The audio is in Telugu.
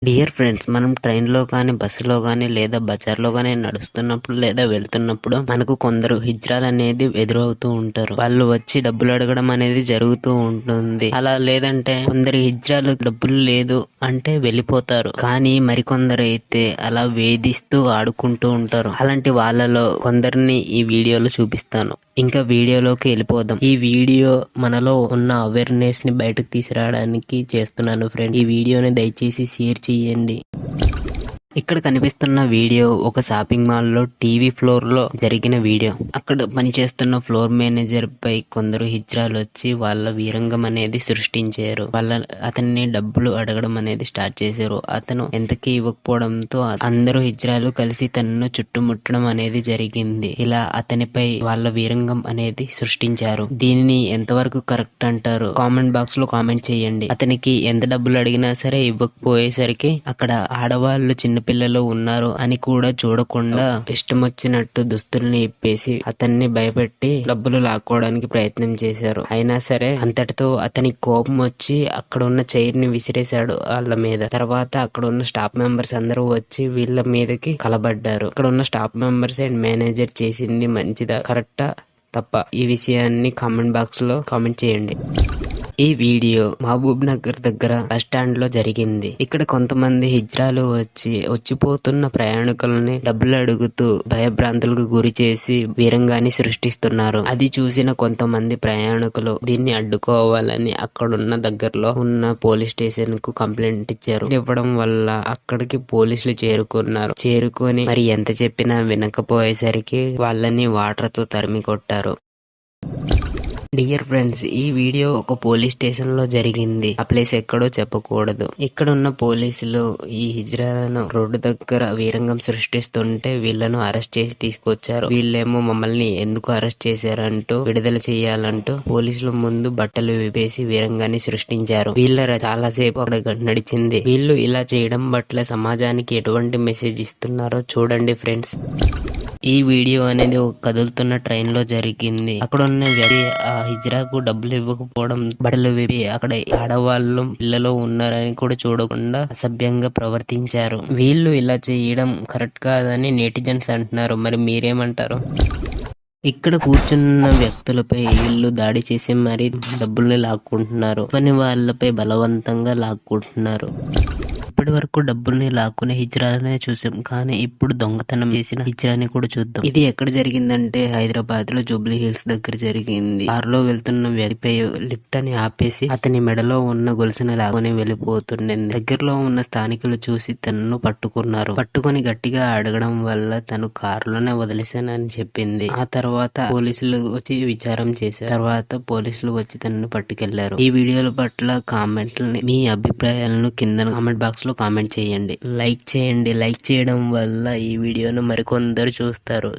డియర్ ఫ్రెండ్స్, మనం ట్రైన్లో కానీ బస్సులో కానీ లేదా బజార్లో కానీ నడుస్తున్నప్పుడు లేదా వెళ్తున్నప్పుడు మనకు కొందరు హిజ్రాలు అనేది ఎదురవుతూ ఉంటారు. వాళ్ళు వచ్చి డబ్బులు అడగడం అనేది జరుగుతూ ఉంటుంది. అలా లేదంటే కొందరు హిజ్రాలు డబ్బులు లేదు అంటే వెళ్ళిపోతారు. కానీ మరికొందరు అయితే అలా వేధిస్తూ ఆడుకుంటూ ఉంటారు. అలాంటి వాళ్ళలో కొందరిని ఈ వీడియోలో చూపిస్తాను. ఇంకా వీడియోలోకి వెళ్ళిపోదాం. ఈ వీడియో మనలో ఉన్న అవేర్నెస్ ని బయటకు తీసుకురావడానికి చేస్తున్నాను ఫ్రెండ్. ఈ వీడియోని దయచేసి షేర్ చేయండి. ఇక్కడ కనిపిస్తున్న వీడియో ఒక షాపింగ్ మాల్ లో టీవీ ఫ్లోర్ లో జరిగిన వీడియో. అక్కడ పనిచేస్తున్న ఫ్లోర్ మేనేజర్ పై కొందరు హిజ్రాలు వచ్చి వాళ్ళ వీరంగం అనేది సృష్టించారు. అతన్ని డబ్బులు అడగడం అనేది స్టార్ట్ చేశారు. అతను ఎంతకీ ఇవ్వకపోవడంతో అందరూ హిజ్రాలు కలిసి తనను చుట్టుముట్టడం అనేది జరిగింది. ఇలా అతనిపై వాళ్ళ వీరంగం అనేది సృష్టించారు. దీనిని ఎంతవరకు కరెక్ట్ అంటారు? కామెంట్ బాక్స్ లో కామెంట్ చేయండి. అతనికి ఎంత డబ్బులు అడిగినా సరే ఇవ్వకపోయేసరికి అక్కడ ఆడవాళ్ళు చిన్న పిల్లలు ఉన్నారు అని కూడా చూడకుండా ఇష్టం వచ్చినట్టు దుస్తుల్ని ఇప్పేసి అతన్ని భయపెట్టి డబ్బులు లాక్కోవడానికి ప్రయత్నం చేశారు. అయినా సరే అంతటితో అతని కోపం వచ్చి అక్కడ ఉన్న చైర్ ని విసిరేశాడు వాళ్ళ మీద. తర్వాత అక్కడ ఉన్న స్టాఫ్ మెంబర్స్ అందరూ వచ్చి వీళ్ళ మీదకి కలబడ్డారు. అక్కడ ఉన్న స్టాఫ్ మెంబర్స్ అండ్ మేనేజర్ చేసింది మంచిదా, కరెక్టా, తప్ప? ఈ విషయాన్ని కామెంట్ బాక్స్ లో కామెంట్ చేయండి. ఈ వీడియో మహబూబ్ నగర్ దగ్గర బస్ స్టాండ్ లో జరిగింది. ఇక్కడ కొంతమంది హిజ్రాలు వచ్చిపోతున్న ప్రయాణికులని డబ్బులు అడుగుతూ భయభ్రాంతులకు గురి చేసి వీరంగాన్ని సృష్టిస్తున్నారు. అది చూసిన కొంతమంది ప్రయాణికులు దీన్ని అడ్డుకోవాలని అక్కడున్న దగ్గరలో ఉన్న పోలీస్ స్టేషన్ కు కంప్లైంట్ ఇచ్చారు. ఇవ్వడం వల్ల అక్కడికి పోలీసులు చేరుకొని మరి ఎంత చెప్పినా వినకపోయేసరికి వాళ్ళని వాటర్ తో తరిమి కొట్టారు. డియర్ ఫ్రెండ్స్, ఈ వీడియో ఒక పోలీస్ స్టేషన్ లో జరిగింది. ఆ ప్లేస్ ఎక్కడో చెప్పకూడదు. ఇక్కడ ఉన్న పోలీసులు ఈ హిజ్రాలను రోడ్డు దగ్గర వీరంగం సృష్టిస్తుంటే వీళ్ళను అరెస్ట్ చేసి తీసుకొచ్చారు. వీళ్ళేమో మమ్మల్ని ఎందుకు అరెస్ట్ చేశారంటూ విడుదల చేయాలంటూ పోలీసుల ముందు బట్టలు విప్పేసి వీరంగాన్ని సృష్టించారు. వీళ్ళ చాలాసేపు అక్కడ నడిచింది. వీళ్ళు ఇలా చేయడం పట్ల సమాజానికి ఎటువంటి మెసేజ్ ఇస్తున్నారో చూడండి ఫ్రెండ్స్. ఈ వీడియో అనేది ఒక కదులుతున్న ట్రైన్ లో జరిగింది. అక్కడ ఉన్న వ్యక్తి ఆ హిజ్రాకు డబ్బులు ఇవ్వకపోవడం, బట్టలు విప్పి అక్కడ ఆడవాళ్ళు పిల్లలు ఉన్నారని కూడా చూడకుండా అసభ్యంగా ప్రవర్తించారు. వీళ్ళు ఇలా చేయడం కరెక్ట్ కాదని నెటిజన్స్ అంటున్నారు. మరి మీరేమంటారు? ఇక్కడ కూర్చున్న వ్యక్తులపై వీళ్ళు దాడి చేసి మరీ డబ్బుల్ని లాక్కుంటున్నారు. పని వాళ్ళపై బలవంతంగా లాక్కుంటున్నారు. ఇప్పటి వరకు డబ్బుల్ని లాక్కునే హిజ్రాలనే చూసాం, కానీ ఇప్పుడు దొంగతనం చేసిన హిజ్రాని కూడా చూద్దాం. ఇది ఎక్కడ జరిగిందంటే హైదరాబాద్ లో జూబ్లీ హిల్స్ దగ్గర జరిగింది. కారులో వెళ్తున్న వ్యక్తిపై లిఫ్ట్ అని ఆపేసి అతని మెడలో ఉన్న గొలుసుని లాక్కుని వెళ్ళిపోతుండేది. దగ్గరలో ఉన్న స్థానికులు చూసి తనను పట్టుకొని గట్టిగా అడగడం వల్ల తను కారులోనే వదిలేశానని చెప్పింది. ఆ తర్వాత పోలీసులు వచ్చి విచారం చేశారు. తర్వాత పోలీసులు వచ్చి తనను పట్టుకెళ్లారు. ఈ వీడియోల పట్ల కామెంట్లని, మీ అభిప్రాయాలను కింద కామెంట్ బాక్స్ లో కామెంట్ చేయండి. లైక్ చేయడం వల్ల ఈ వీడియోను మరికొందరు చూస్తారు.